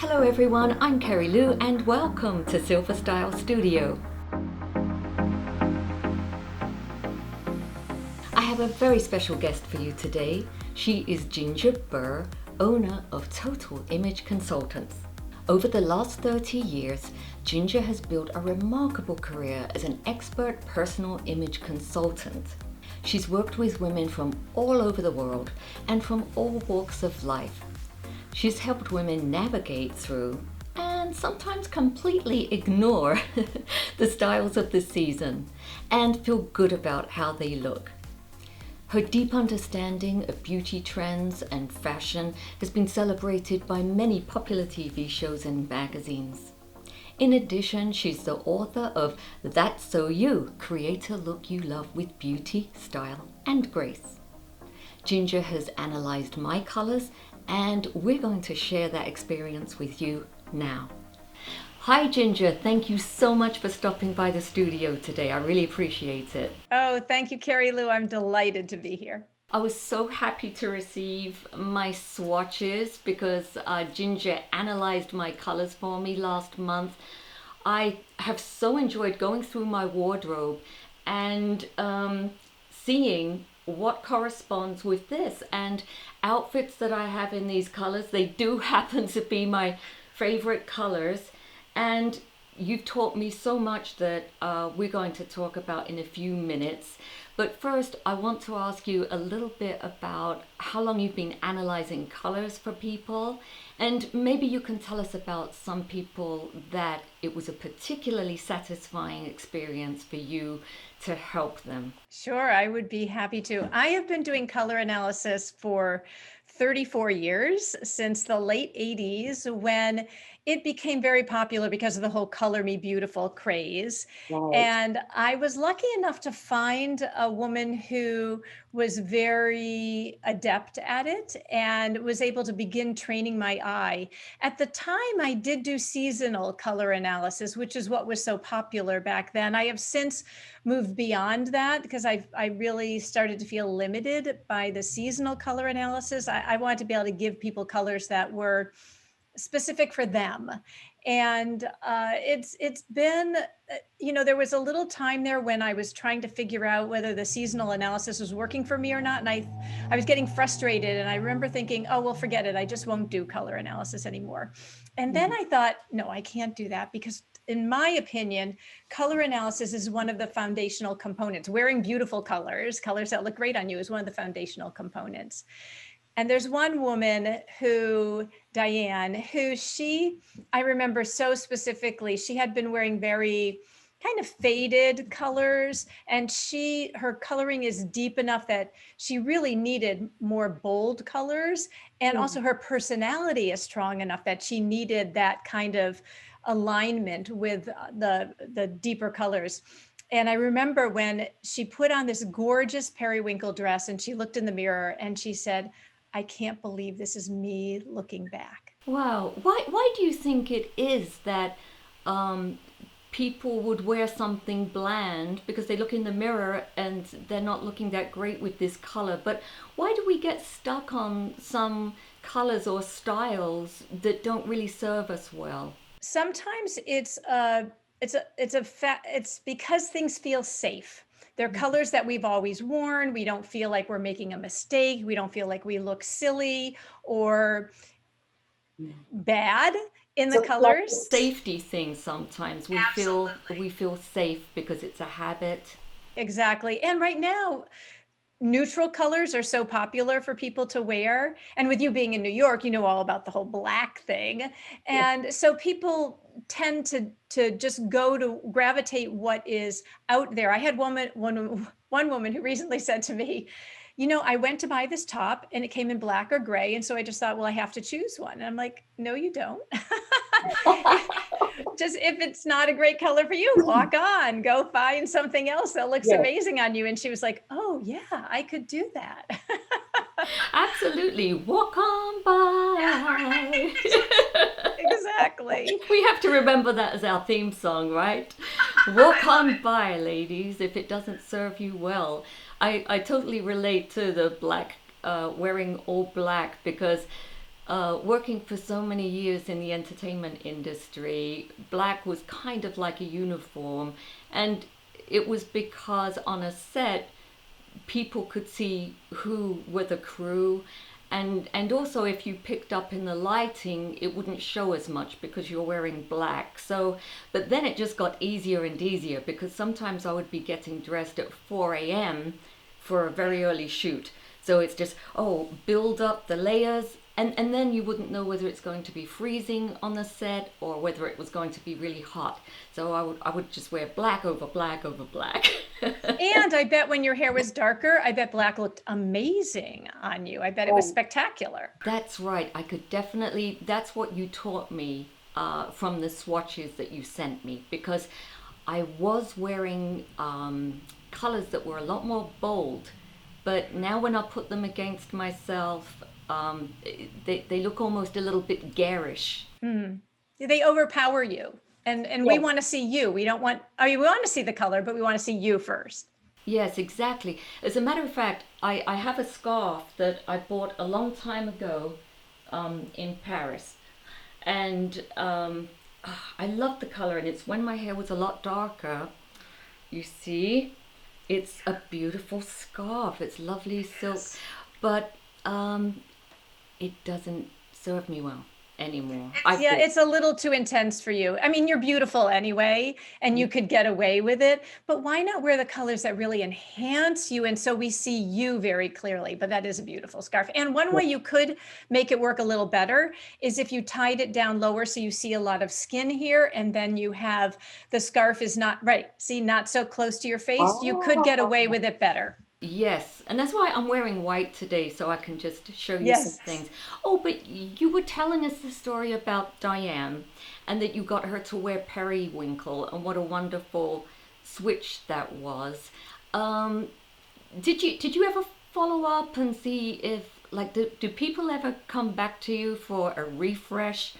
Hello everyone, I'm Kerry-Lou and welcome to Silver Style Studio. I have a very special guest for you today. She is Ginger Burr, owner of Total Image Consultants. Over the last 30 years, Ginger has built a remarkable career as an expert personal image consultant. She's worked with women from all over the world and from all walks of life. She's helped women navigate through and sometimes completely ignore the styles of the season and feel good about how they look. Her deep understanding of beauty trends and fashion has been celebrated by many popular TV shows and magazines. In addition, she's the author of That's So You, Create a Look You Love with Beauty, Style and Grace. Ginger has analyzed my colors and we're going to share that experience with you now. Hi Ginger, thank you so much for stopping by the studio today. I really appreciate it. Oh, thank you, Kerry-Lou. I'm delighted to be here. I was so happy to receive my swatches because Ginger analyzed my colors for me last month. I have so enjoyed going through my wardrobe and seeing what corresponds with this, and outfits that I have in these colors, they do happen to be my favorite colors, and you've taught me so much that we're going to talk about in a few minutes. But first I want to ask you a little bit about how long you've been analyzing colors for people, and maybe you can tell us about some people that it was a particularly satisfying experience for you to help them. Sure, I would be happy to. I have been doing color analysis for 34 years, since the late 80s, when it became very popular because of the whole color me beautiful craze. Right. And I was lucky enough to find a woman who was very adept at it and was able to begin training my eye. At the time, I did do seasonal color analysis, which is what was so popular back then. I have since moved beyond that because I really started to feel limited by the seasonal color analysis. I wanted to be able to give people colors that were specific for them. And it's been, there was a little time there when I was trying to figure out whether the seasonal analysis was working for me or not. And I was getting frustrated, and I remember thinking, oh, well, forget it. I just won't do color analysis anymore. And then I thought, no, I can't do that, because in my opinion, color analysis is one of the foundational components. Wearing beautiful colors that look great on you, is one of the foundational components. And there's one woman Diane, I remember so specifically, she had been wearing very kind of faded colors, and her coloring is deep enough that she really needed more bold colors. And also her personality is strong enough that she needed that kind of alignment with the deeper colors. And I remember when she put on this gorgeous periwinkle dress and she looked in the mirror and she said, I can't believe this is me looking back. Wow. Why do you think it is that people would wear something bland because they look in the mirror and they're not looking that great with this color? But why do we get stuck on some colors or styles that don't really serve us well? Sometimes it's because things feel safe. They're colors that we've always worn. We don't feel like we're making a mistake. We don't feel like we look silly or bad in the So it's like a colors. safety thing sometimes. We feel safe because it's a habit. Exactly. And right now, neutral colors are so popular for people to wear. And with you being in New York, you know all about the whole black thing. And so people tend to just go to gravitate what is out there. I had one woman who recently said to me, I went to buy this top and it came in black or gray. And so I just thought, well, I have to choose one. And I'm like, no, you don't. Just if it's not a great color for you, walk on, go find something else that looks amazing on you. And she was like, oh yeah, I could do that. Absolutely. Walk on by. Exactly. We have to remember that as our theme song, right? Walk on by, ladies, if it doesn't serve you well. I totally relate to the black, wearing all black, because Working for so many years in the entertainment industry, black was kind of like a uniform, and it was because on a set people could see who were the crew, and also if you picked up in the lighting it wouldn't show as much because you're wearing black. So but then it just got easier and easier because sometimes I would be getting dressed at 4 a.m. for a very early shoot. So it's just, oh, build up the layers, and then you wouldn't know whether it's going to be freezing on the set or whether it was going to be really hot. So I would just wear black over black over black. And I bet when your hair was darker, I bet black looked amazing on you. I bet it was Oh, spectacular. That's right. I could definitely, that's what you taught me from the swatches that you sent me, because I was wearing colors that were a lot more bold. But now when I put them against myself, they look almost a little bit garish. Hmm. They overpower you. And we yes. want to see you. We don't want, I mean, we want to see the color, but we want to see you first. Yes, exactly. As a matter of fact, I have a scarf that I bought a long time ago in Paris. And I love the color, and it's when my hair was a lot darker. You see, it's a beautiful scarf. It's lovely silk, Yes. but it doesn't serve me well anymore. I Yeah, feel. it's a little too intense for you. I mean, you're beautiful anyway, and you could get away with it, but why not wear the colors that really enhance you? And so we see you very clearly, but that is a beautiful scarf. And one way you could make it work a little better is if you tied it down lower so you see a lot of skin here, and then you have the scarf is not right. See, not so close to your face. You could get away Oh, with it better. Yes, and that's why I'm wearing white today, so I can just show you some Yes. things. Oh, but you were telling us the story about Diane, and that you got her to wear periwinkle, and what a wonderful switch that was. Um, did you ever follow up and see if, like, do people ever come back to you for a refresh,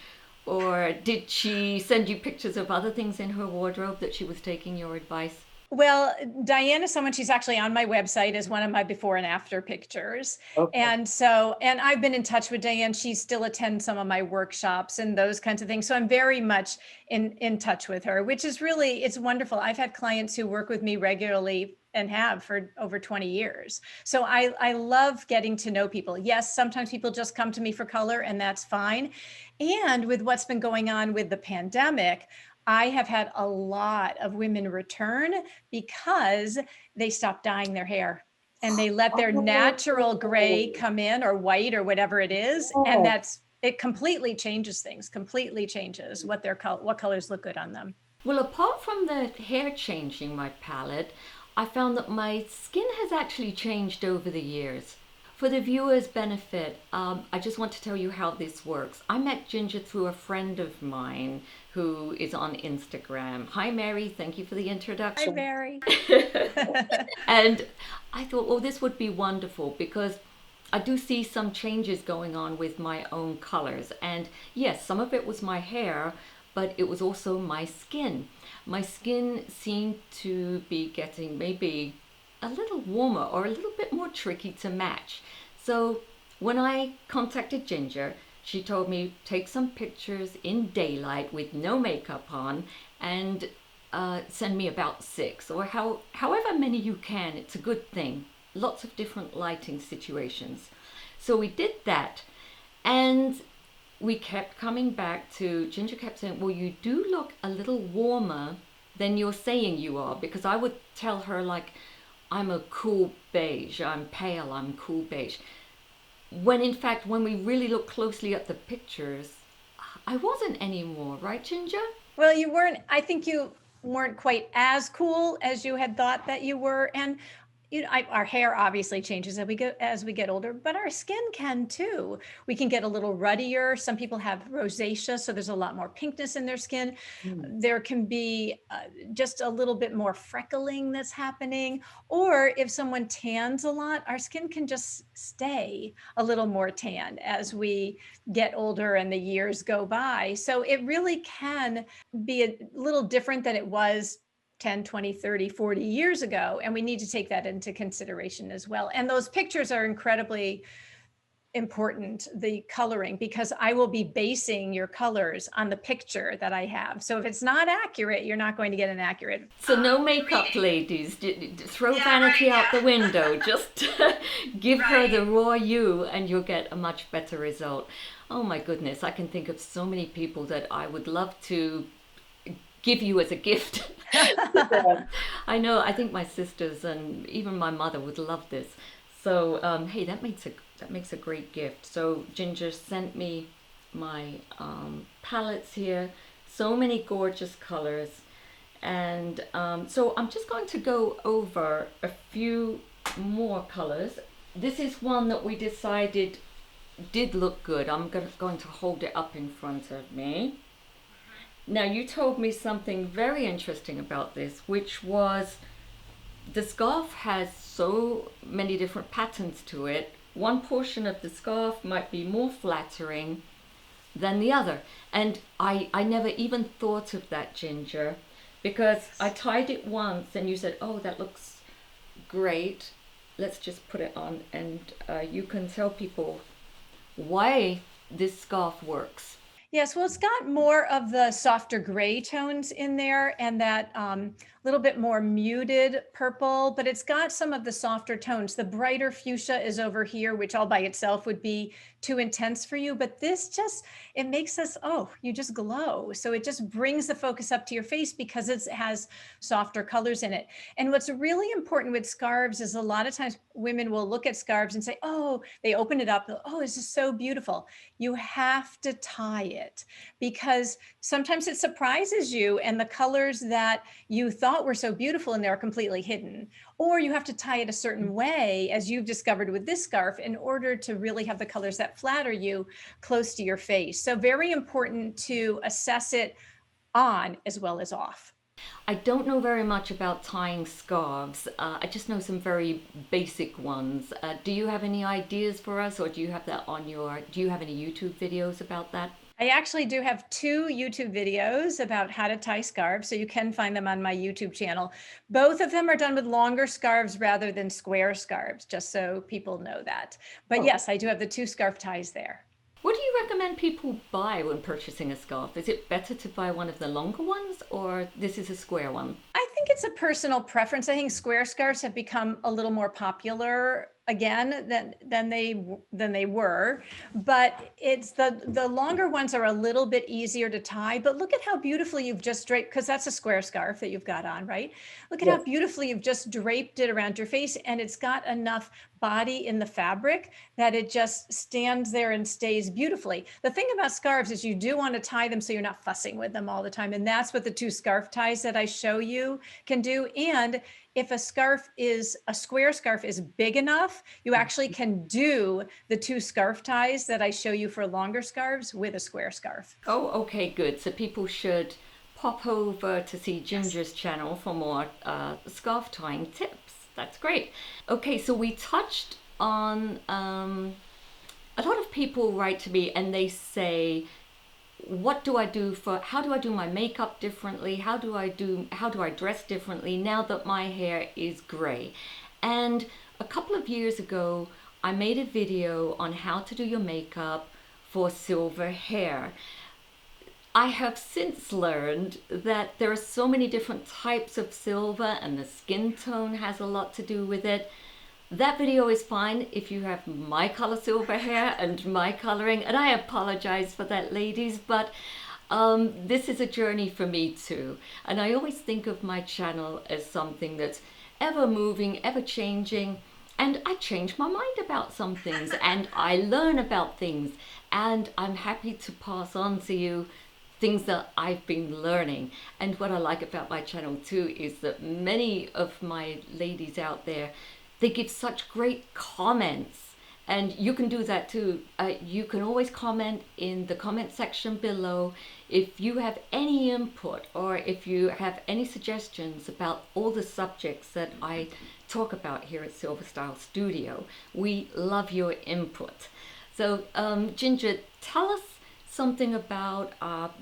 or did she send you pictures of other things in her wardrobe that she was taking your advice? Well, Diane is someone, she's actually on my website as one of my before and after pictures. okay. And so, and I've been in touch with Diane. She still attends some of my workshops and those kinds of things. So I'm very much in touch with her, which is really, it's wonderful. I've had clients who work with me regularly and have for over 20 years. So I love getting to know people. Yes, sometimes people just come to me for color and that's fine. And with what's been going on with the pandemic, I have had a lot of women return because they stopped dyeing their hair and they let their natural gray Oh, come in, or white or whatever it is. And yes. that's, it completely changes things, completely changes what their what colors look good on them. Well, apart from the hair changing my palette, I found that my skin has actually changed over the years. For the viewers' benefit, I just want to tell you how this works. I met Ginger through a friend of mine who is on Instagram. Hi, Mary. Thank you for the Hi, introduction. Barry. And I thought, oh, this would be wonderful because I do see some changes going on with my own colors. And yes, some of it was my hair, but it was also my skin. My skin seemed to be getting maybe a little warmer or a little bit more tricky to match. So when I contacted Ginger, she told me take some pictures in daylight with no makeup on, and send me about six or however many you can. It's a good thing. Lots of different lighting situations. So we did that, and we kept coming back to Ginger kept saying, well, you do look a little warmer than you're saying you are, because I would tell her, like, I'm a cool beige, I'm pale, I'm cool beige. When in fact, when we really look closely at the pictures, I wasn't anymore, right, Ginger? Well, you weren't, I think you weren't quite as cool as you had thought that you were. And you know, our hair obviously changes as we get older, but our skin can too. We can get a little ruddier. Some people have rosacea, so there's a lot more pinkness in their skin. Mm. There can be just a little bit more freckling that's happening. Or if someone tans a lot, our skin can just stay a little more tan as we get older and the years go by. So it really can be a little different than it was 10, 20, 30, 40 years ago. And we need to take that into consideration as well. And those pictures are incredibly important, the coloring, because I will be basing your colors on the picture that I have. So if it's not accurate, you're not going to get an accurate So no makeup, reading. ladies. Throw Yeah, vanity right, out the yeah. window. Just give her Right. the raw you, and you'll get a much better result. Oh my goodness, I can think of so many people that I would love to give you as a gift. I know. I think my sisters and even my mother would love this. So hey, that makes a great gift. So Ginger sent me my palettes here. So many gorgeous colors. And so I'm just going to go over a few more colors. This is one that we decided did look good. I'm going to hold it up in front of me. Now, you told me something very interesting about this, which was the scarf has so many different patterns to it. One portion of the scarf might be more flattering than the other. And I never even thought of that, Ginger, because I tied it once and you said, oh, that looks great. Let's just put it on, and you can tell people why this scarf works. Yes, well, it's got more of the softer gray tones in there and that little bit more muted purple, but it's got some of the softer tones. The brighter fuchsia is over here, which all by itself would be too intense for you. But this just, it makes us, oh, you just glow. So it just brings the focus up to your face because it has softer colors in it. And what's really important with scarves is a lot of times women will look at scarves and say, oh, they open it up. Oh, this is so beautiful. You have to tie it because sometimes it surprises you and the colors that you thought were so beautiful and they're completely hidden. Or you have to tie it a certain way, as you've discovered with this scarf, in order to really have the colors that flatter you close to your face. So very important to assess it on as well as off. I don't know very much about tying scarves. I just know some very basic ones. Do you have any ideas for us, or do you have that on your? Do you have any YouTube videos about that? I actually do have two YouTube videos about how to tie scarves, so you can find them on my YouTube channel. Both of them are done with longer scarves rather than square scarves, just so people know that. But Oh, yes, I do have the two scarf ties there. what do you recommend people buy when purchasing a scarf? Is it better to buy one of the longer ones, or this is a square one? I think it's a personal preference. I think square scarves have become a little more popular again than they were, but it's the longer ones are a little bit easier to tie. But look at how beautifully you've just draped, because that's a square scarf that you've got on, right? Look at how Yes. beautifully you've just draped it around your face, and it's got enough body in the fabric that it just stands there and stays beautifully. The thing about scarves is you do want to tie them so you're not fussing with them all the time, and that's what the two scarf ties that I show you can do. And if a square scarf is big enough, you actually can do the two scarf ties that I show you for longer scarves with a square scarf. Oh, okay, good. So people should pop over to see Yes. Ginger's channel for more scarf tying tips. That's great. Okay, so we touched on a lot of people write to me and they say, what do I do for, how do I do my makeup differently? How do I dress differently now that my hair is gray? And a couple of years ago, I made a video on how to do your makeup for silver hair. I have since learned that there are so many different types of silver and the skin tone has a lot to do with it. That video is fine if you have my color silver hair and my coloring, and I apologize for that, ladies, but this is a journey for me too. And I always think of my channel as something that's ever moving, ever changing, and I change my mind about some things and I learn about things, and I'm happy to pass on to you things that I've been learning. And what I like about my channel too is that many of my ladies out there, they give such great comments, and you can do that too. You can always comment in the comment section below if you have any input or if you have any suggestions about all the subjects that I talk about here at Silver Style Studio. We love your input. So Ginger, tell us something about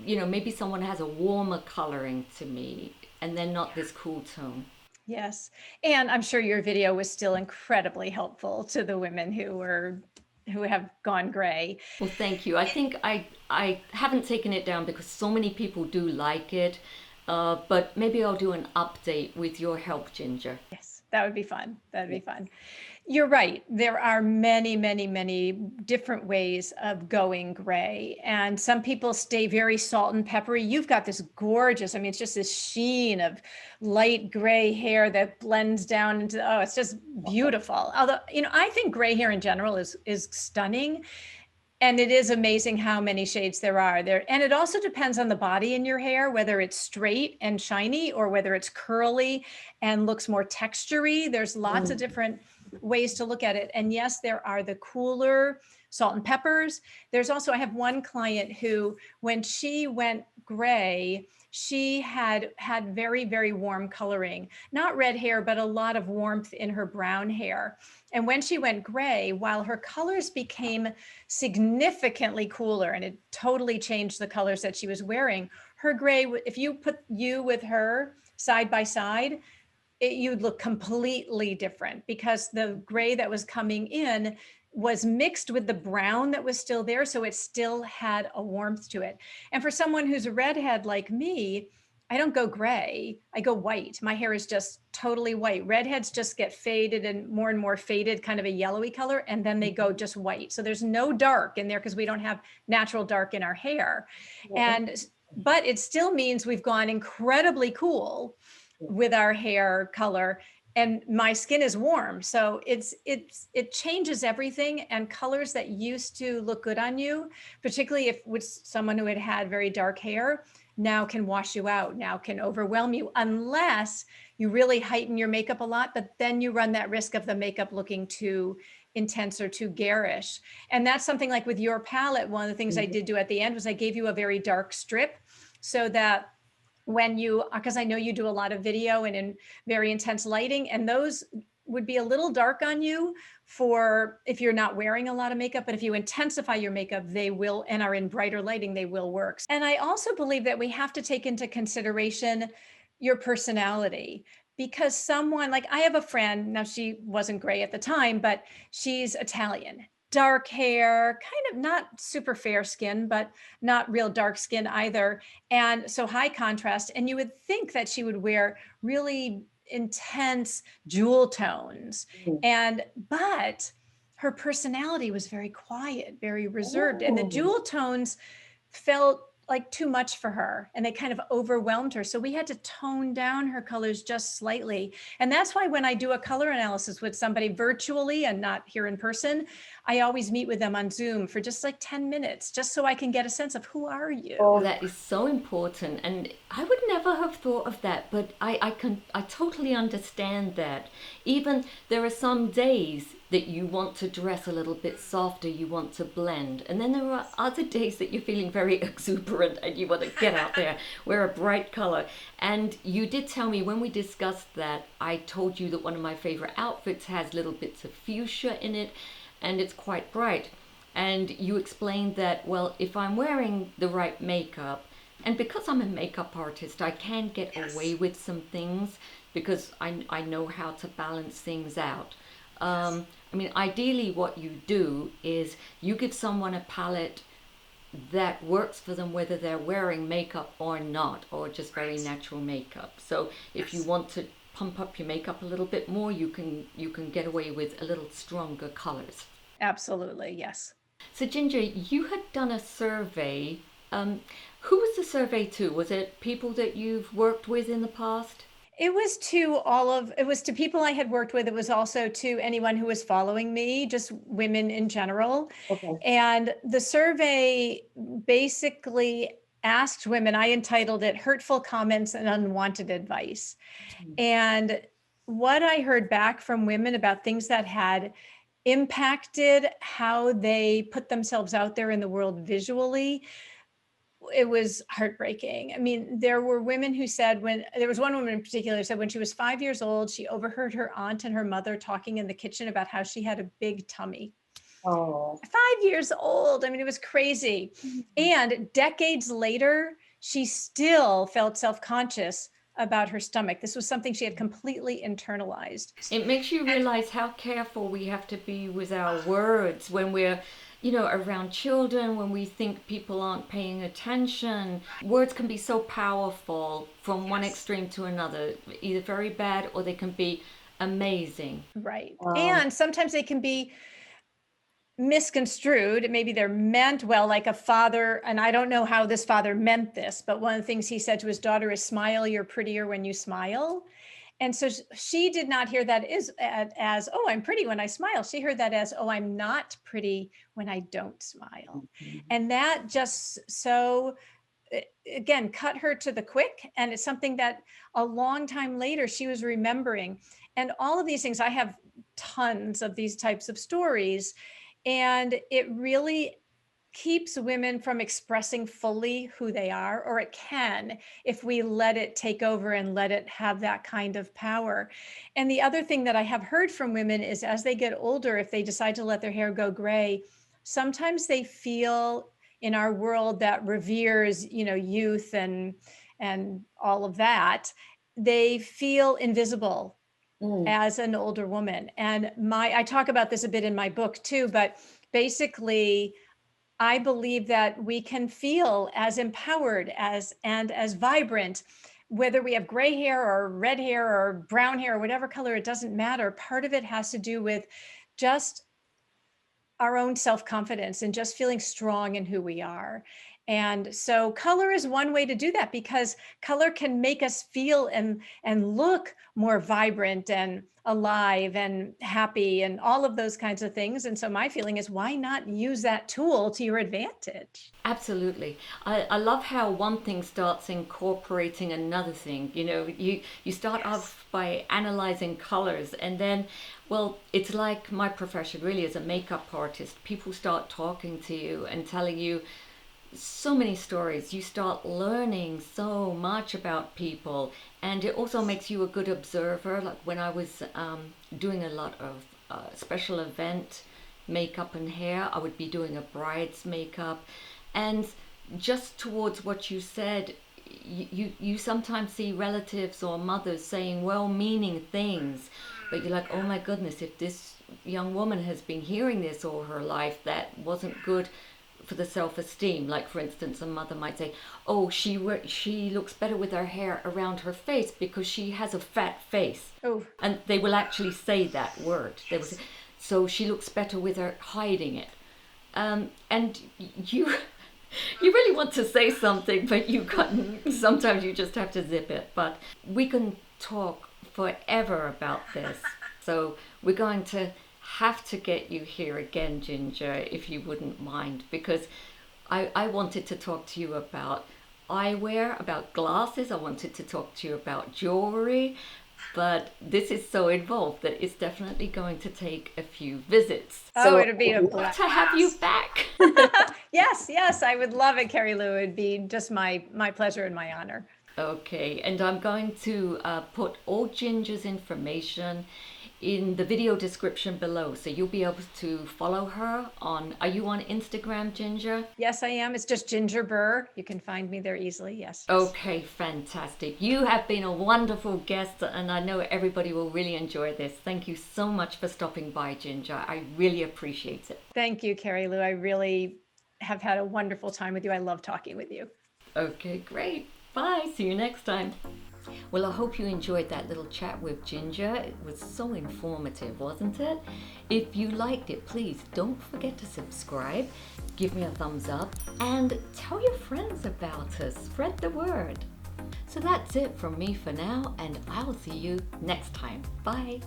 maybe someone has a warmer coloring to me and then not this cool tone. Yes. And I'm sure your video was still incredibly helpful to the women who were who have gone gray. Well, thank you. I think I haven't taken it down because so many people do like it. But maybe I'll do an update with your help, Ginger. Yes, that would be fun. That'd be fun. You're right. There are many, many, many different ways of going gray. And some people stay very salt and peppery. You've got this gorgeous, I mean, it's just this sheen of light gray hair that blends down into, oh, it's just beautiful. Although, I think gray hair in general is stunning. And it is amazing how many shades there are there. And it also depends on the body in your hair, whether it's straight and shiny or whether it's curly and looks more textury. There's lots of different ways to look at it. And yes, there are the cooler salt and peppers. There's also, I have one client who, when she went gray, she had very, very warm coloring, not red hair, but a lot of warmth in her brown hair. And when she went gray, while her colors became significantly cooler and it totally changed the colors that she was wearing, her gray, if you put you with her side by side, you'd look completely different because the gray that was coming in was mixed with the brown that was still there. So it still had a warmth to it. And for someone who's a redhead like me, I don't go gray, I go white. My hair is just totally white. Redheads just get faded and more faded, kind of a yellowy color, and then they go just white. So there's no dark in there because we don't have natural dark in our hair. But it still means we've gone incredibly cool with our hair color, and my skin is warm. So it changes everything, and colors that used to look good on you, particularly if with someone who had very dark hair, now can wash you out, now can overwhelm you, unless you really heighten your makeup a lot, but then you run that risk of the makeup looking too intense or too garish. And that's something like with your palette, one of the things I did do at the end was I gave you a very dark strip so that when you, because I know you do a lot of video and in very intense lighting, and those would be a little dark on you for if you're not wearing a lot of makeup, but if you intensify your makeup, they will, and are in brighter lighting, they will work. And I also believe that we have to take into consideration your personality, because someone like, I have a friend, now she wasn't gray at the time, but she's Italian, dark hair, kind of not super fair skin, but not real dark skin either. And so high contrast. And you would think that she would wear really intense jewel tones. But her personality was very quiet, very reserved. And the jewel tones felt like too much for her, and they kind of overwhelmed her. So we had to tone down her colors just slightly. And that's why when I do a color analysis with somebody virtually and not here in person, I always meet with them on Zoom for just like 10 minutes, just so I can get a sense of who are you. Oh, that is so important. And I would never have thought of that, but I totally understand that. Even there are some days that you want to dress a little bit softer, you want to blend. And then there are other days that you're feeling very exuberant and you want to get out there, wear a bright color. And you did tell me when we discussed that, I told you that one of my favorite outfits has little bits of fuchsia in it and it's quite bright. And you explained that, well, if I'm wearing the right makeup, and because I'm a makeup artist, I can get away with some things because I know how to balance things out. I mean, ideally what you do is you give someone a palette that works for them whether they're wearing makeup or not, or just very natural makeup. So if you want to pump up your makeup a little bit more, you can get away with a little stronger colors. Absolutely, yes. So Ginger, you had done a survey. Who was the survey to? Was it people that you've worked with in the past? It was to people I had worked with. It was also to anyone who was following me, just women in general. Okay. And the survey basically asked women, I entitled it Hurtful Comments and Unwanted Advice. And what I heard back from women about things that had impacted how they put themselves out there in the world visually, it was heartbreaking. I mean, there were women who said, when there was one woman in particular who said when she was 5 years old, she overheard her aunt and her mother talking in the kitchen about how she had a big tummy. Oh. 5 years old. I mean, it was crazy. And decades later, she still felt self-conscious about her stomach. This was something she had completely internalized. It makes you realize how careful we have to be with our words when we're, around children, when we think people aren't paying attention. Words can be so powerful from one extreme to another, either very bad or they can be amazing. Right. And sometimes they can be misconstrued. Maybe they're meant well, like a father, and I don't know how this father meant this, but one of the things he said to his daughter is, smile, you're prettier when you smile. And so she did not hear that as, oh, I'm pretty when I smile. She heard that as, oh, I'm not pretty when I don't smile. And that just so, again, cut her to the quick. And it's something that a long time later she was remembering. And all of these things, I have tons of these types of stories. And it really keeps women from expressing fully who they are, or it can if we let it take over and let it have that kind of power. And the other thing that I have heard from women is as they get older, if they decide to let their hair go gray, sometimes they feel in our world that reveres, youth and all of that, they feel invisible as an older woman. And I talk about this a bit in my book too, but basically I believe that we can feel as empowered and as vibrant, whether we have gray hair or red hair or brown hair or whatever color, it doesn't matter. Part of it has to do with just our own self-confidence and just feeling strong in who we are. And so color is one way to do that, because color can make us feel and look more vibrant and alive and happy and all of those kinds of things. And so my feeling is, why not use that tool to your advantage? Absolutely. I love how one thing starts incorporating another thing. You start off by analyzing colors, and then, well, it's like my profession really as a makeup artist. People start talking to you and telling you so many stories. You start learning so much about people, and it also makes you a good observer. Like when I was doing a lot of special event makeup and hair, I would be doing a bride's makeup, and just towards what you said, you sometimes see relatives or mothers saying well-meaning things, but you're like, oh my goodness, if this young woman has been hearing this all her life, that wasn't good for the self-esteem. Like for instance, a mother might say, oh, she looks better with her hair around her face because she has a fat face. Oh. And they will actually say that word. They will say, so she looks better with her hiding it. And you really want to say something, but sometimes you just have to zip it. But we can talk forever about this. So we're going to have to get you here again, Ginger, if you wouldn't mind, because I wanted to talk to you about eyewear, about glasses. I wanted to talk to you about jewelry, but this is so involved that it's definitely going to take a few visits. Oh, it'd be a blast to have you back. Yes, I would love it, Kerry-Lou. It'd be just my pleasure and my honor. Okay, and I'm going to put all Ginger's information in the video description below, so you'll be able to follow her on. Are you on Instagram, Ginger? Yes, I am. It's just Ginger Burr. You can find me there easily. Yes. Okay, fantastic. You have been a wonderful guest, and I know everybody will really enjoy this. Thank you so much for stopping by, Ginger. I really appreciate it. Thank you, Kerry-Lou. I really have had a wonderful time with you. I love talking with you. Okay, great. Bye. See you next time. Well, I hope you enjoyed that little chat with Ginger. It was so informative, wasn't it? If you liked it, please don't forget to subscribe, give me a thumbs up, and tell your friends about us. Spread the word. So that's it from me for now, and I'll see you next time. Bye.